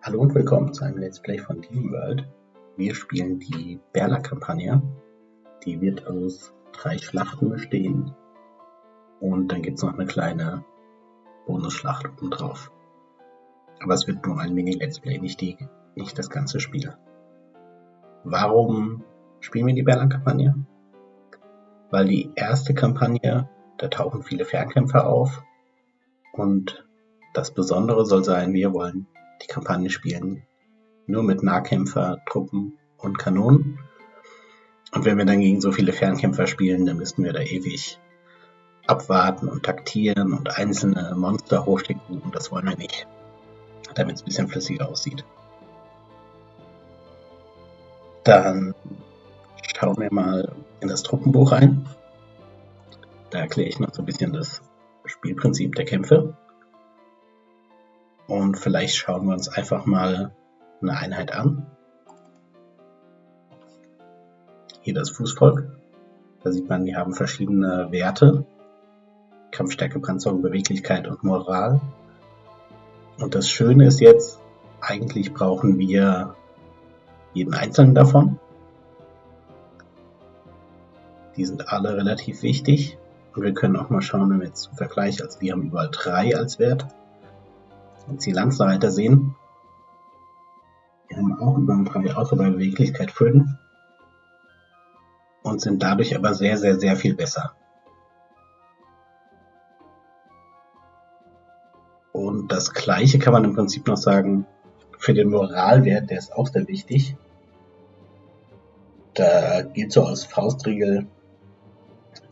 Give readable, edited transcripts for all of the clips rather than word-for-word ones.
Hallo und willkommen zu einem Let's Play von Dini World. Wir spielen die Berla-Kampagne. Die wird aus 3 Schlachten bestehen. Und dann gibt es noch eine kleine Bonusschlacht obendrauf. Aber es wird nur ein Mini-Let's Play, nicht das ganze Spiel. Warum spielen wir die Berla-Kampagne? Weil die erste Kampagne, da tauchen viele Fernkämpfer auf. Und das Besondere soll sein, wir wollen die Kampagne spielen nur mit Nahkämpfer, Truppen und Kanonen. Und wenn wir dann gegen so viele Fernkämpfer spielen, dann müssten wir da ewig abwarten und taktieren und einzelne Monster hochschicken. Und das wollen wir nicht, damit es ein bisschen flüssiger aussieht. Dann schauen wir mal in das Truppenbuch rein. Da erkläre ich noch so ein bisschen das Spielprinzip der Kämpfe. Und vielleicht schauen wir uns einfach mal eine Einheit an. Hier das Fußvolk. Da sieht man, die haben verschiedene Werte. Kampfstärke, Panzerung, Beweglichkeit und Moral. Und das Schöne ist jetzt, eigentlich brauchen wir jeden einzelnen davon. Die sind alle relativ wichtig. Und wir können auch mal schauen, wenn wir jetzt zum Vergleich, also die haben überall 3 als Wert. Wenn Sie die Lanzenreiter sehen, die haben auch überall 3, außer bei Beweglichkeit 5. Und sind dadurch aber sehr, sehr, sehr viel besser. Und das Gleiche kann man im Prinzip noch sagen für den Moralwert, der ist auch sehr wichtig. Da gilt so als Faustregel,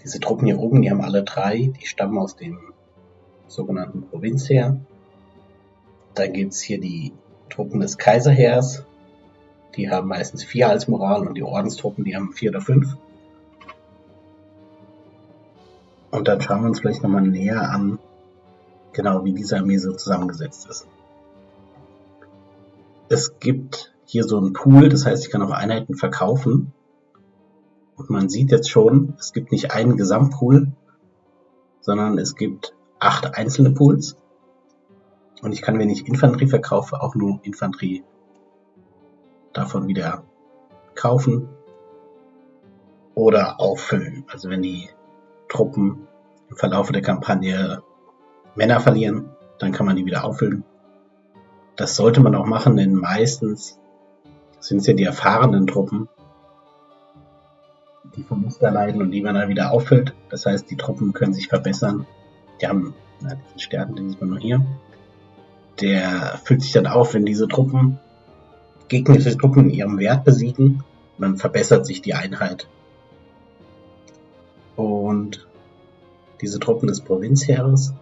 diese Truppen hier oben, die haben alle 3, die stammen aus dem sogenannten Provinzheer. Dann gibt es hier die Truppen des Kaiserheers, die haben meistens 4 als Moral, und die Ordenstruppen, die haben 4 oder 5. Und dann schauen wir uns vielleicht nochmal näher an, genau wie diese Armee so zusammengesetzt ist. Es gibt hier so einen Pool, das heißt, ich kann auch Einheiten verkaufen. Und man sieht jetzt schon, es gibt nicht einen Gesamtpool, sondern es gibt 8 einzelne Pools. Und ich kann, wenn ich Infanterie verkaufe, auch nur Infanterie davon wieder kaufen oder auffüllen. Also wenn die Truppen im Verlauf der Kampagne Männer verlieren, dann kann man die wieder auffüllen. Das sollte man auch machen, denn meistens sind es ja die erfahrenen Truppen, die Verluste erleiden und die man dann wieder auffüllt. Das heißt, die Truppen können sich verbessern. Die haben diesen Stern, den sieht man nur hier. Der füllt sich dann auf, wenn diese Truppen gegnerische Truppen in ihrem Wert besiegen. Und dann verbessert sich die Einheit. Und diese Truppen des Provinzheeres,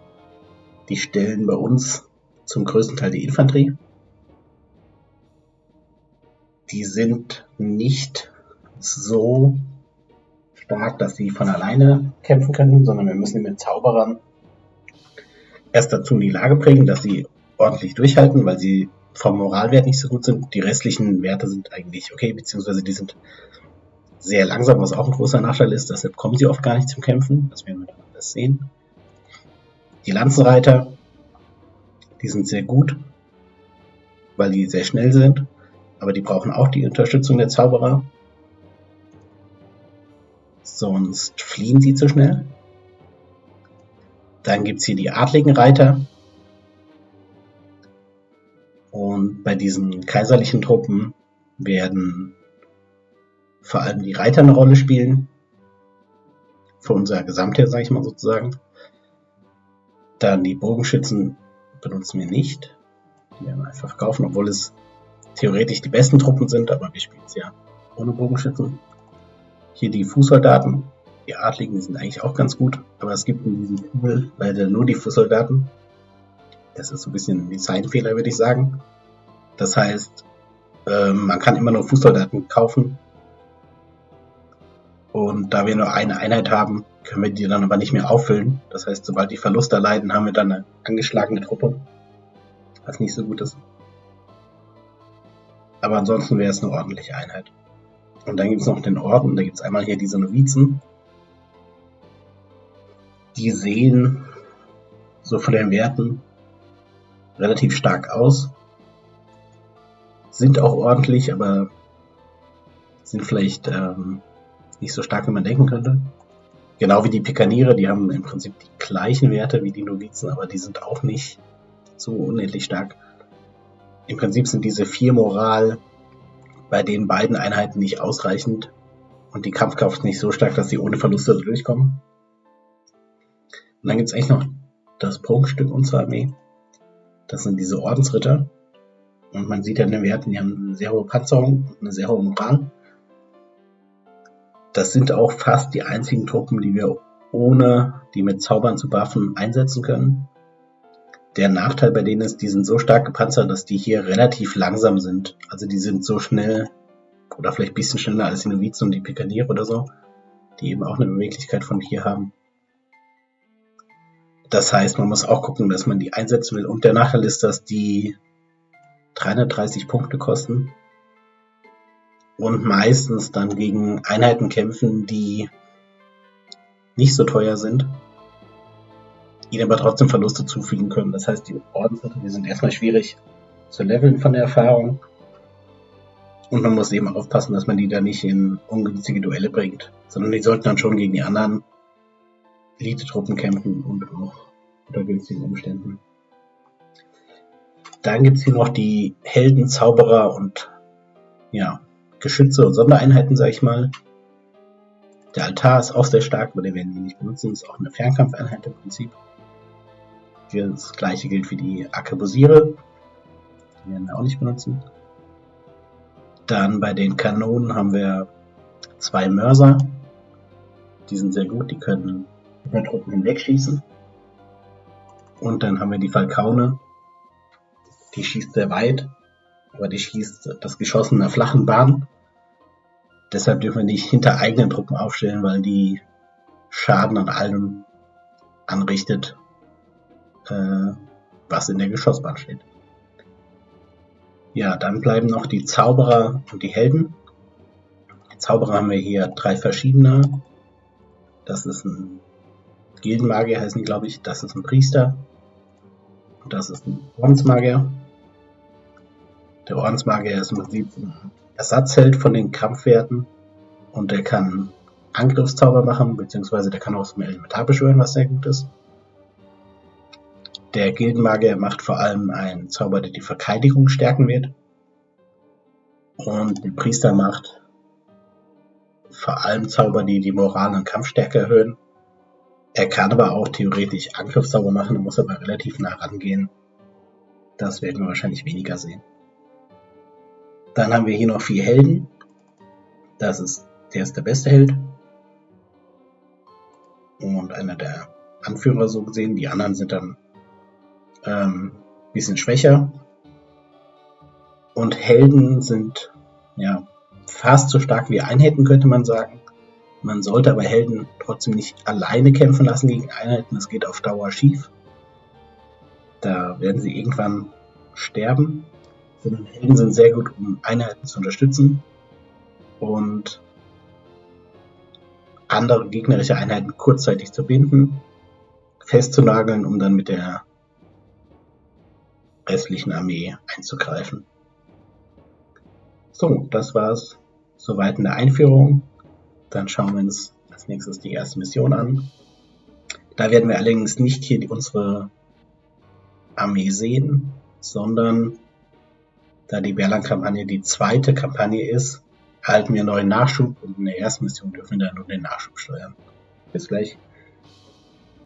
die stellen bei uns zum größten Teil die Infanterie. Die sind nicht so stark, dass sie von alleine kämpfen können, sondern wir müssen mit Zauberern erst dazu in die Lage bringen, dass sie ordentlich durchhalten, weil sie vom Moralwert nicht so gut sind. Die restlichen Werte sind eigentlich okay, beziehungsweise die sind sehr langsam, was auch ein großer Nachteil ist. Deshalb kommen sie oft gar nicht zum Kämpfen. Das werden wir dann alles sehen. Die Lanzenreiter, die sind sehr gut, weil die sehr schnell sind, aber die brauchen auch die Unterstützung der Zauberer. Sonst fliehen sie zu schnell. Dann gibt es hier die adligen Reiter. Und bei diesen kaiserlichen Truppen werden vor allem die Reiter eine Rolle spielen. Für unser Gesamtheer, sage ich mal sozusagen. Dann die Bogenschützen benutzen wir nicht. Die werden wir einfach verkaufen, obwohl es theoretisch die besten Truppen sind, aber wir spielen es ja ohne Bogenschützen. Hier die Fußsoldaten, die Adligen, die sind eigentlich auch ganz gut, aber es gibt in diesem Pool leider nur die Fußsoldaten. Das ist so ein bisschen ein Designfehler, würde ich sagen. Das heißt, man kann immer nur Fußsoldaten kaufen. Und da wir nur eine Einheit haben, können wir die dann aber nicht mehr auffüllen. Das heißt, sobald die Verluste erleiden, haben wir dann eine angeschlagene Truppe, was nicht so gut ist. Aber ansonsten wäre es eine ordentliche Einheit. Und dann gibt es noch den Orden, da gibt es einmal hier diese Novizen. Die sehen so von den Werten relativ stark aus. sind auch ordentlich, aber sind vielleicht nicht so stark, wie man denken könnte. Genau wie die Pikaniere, die haben im Prinzip die gleichen Werte wie die Novizen, aber die sind auch nicht so unendlich stark. Im Prinzip sind diese 4 Moral bei den beiden Einheiten nicht ausreichend und die Kampfkraft nicht so stark, dass sie ohne Verluste durchkommen. Und dann gibt es eigentlich noch das Prunkstück unserer Armee. Das sind diese Ordensritter. Und man sieht ja in den Werten, die haben eine sehr hohe Panzerung und eine sehr hohe Moral. Das sind auch fast die einzigen Truppen, die wir ohne die mit Zaubern zu buffen einsetzen können. Der Nachteil bei denen ist, die sind so stark gepanzert, dass die hier relativ langsam sind. Also die sind so schnell oder vielleicht ein bisschen schneller als die Novizen und die Pikaniere oder so, die eben auch eine Beweglichkeit von 4 haben. Das heißt, man muss auch gucken, dass man die einsetzen will. Und der Nachteil ist, dass die 330 Punkte kosten und meistens dann gegen Einheiten kämpfen, die nicht so teuer sind, ihnen aber trotzdem Verluste zufügen können. Das heißt, die Ordensritter, die sind erstmal schwierig zu leveln von der Erfahrung. Und man muss eben aufpassen, dass man die da nicht in ungünstige Duelle bringt, sondern die sollten dann schon gegen die anderen Elite-Truppen kämpfen und auch unter günstigen Umständen. Dann gibt es hier noch die Helden, Zauberer und Geschütze und Sondereinheiten, sag ich mal. Der Altar ist auch sehr stark, aber den werden wir nicht benutzen. Das ist auch eine Fernkampfeinheit im Prinzip. Das gleiche gilt für die Arkebusiere. Die werden wir auch nicht benutzen. Dann bei den Kanonen haben wir 2 Mörser. Die sind sehr gut, die können über Truppen hinwegschießen. Und dann haben wir die Falkaune. Die schießt sehr weit, aber die schießt das Geschoss in einer flachen Bahn. Deshalb dürfen wir nicht hinter eigenen Truppen aufstellen, weil die Schaden an allem anrichtet, was in der Geschossbahn steht. Ja, dann bleiben noch die Zauberer und die Helden. Die Zauberer haben wir hier 3 verschiedene. Das ist ein Gildenmagier, heißen die, glaube ich. Das ist ein Priester. Und das ist ein Ordensmagier. Der Ordensmagier ist im Prinzip ein Ersatzheld von den Kampfwerten. Und der kann Angriffszauber machen, beziehungsweise der kann auch zum Elementar beschwören, was sehr gut ist. Der Gildenmagier macht vor allem einen Zauber, der die Verteidigung stärken wird. Und der Priester macht vor allem Zauber, die die Moral und Kampfstärke erhöhen. Er kann aber auch theoretisch Angriffszauber machen, muss aber relativ nah rangehen. Das werden wir wahrscheinlich weniger sehen. Dann haben wir hier noch 4 Helden. Der ist der beste Held. Und einer der Anführer so gesehen. Die anderen sind dann bisschen schwächer. Und Helden sind fast so stark wie Einheiten, könnte man sagen. Man sollte aber Helden trotzdem nicht alleine kämpfen lassen gegen Einheiten. Das geht auf Dauer schief. Da werden sie irgendwann sterben. Sondern Helden sind sehr gut, um Einheiten zu unterstützen und andere gegnerische Einheiten kurzzeitig zu binden, festzunageln, um dann mit der restlichen Armee einzugreifen. So, das war's soweit in der Einführung. Dann schauen wir uns als nächstes die erste Mission an. Da werden wir allerdings nicht hier unsere Armee sehen, sondern da die Berlan-Kampagne die zweite Kampagne ist, erhalten wir neuen Nachschub und in der ersten Mission dürfen wir dann nur den Nachschub steuern. Bis gleich.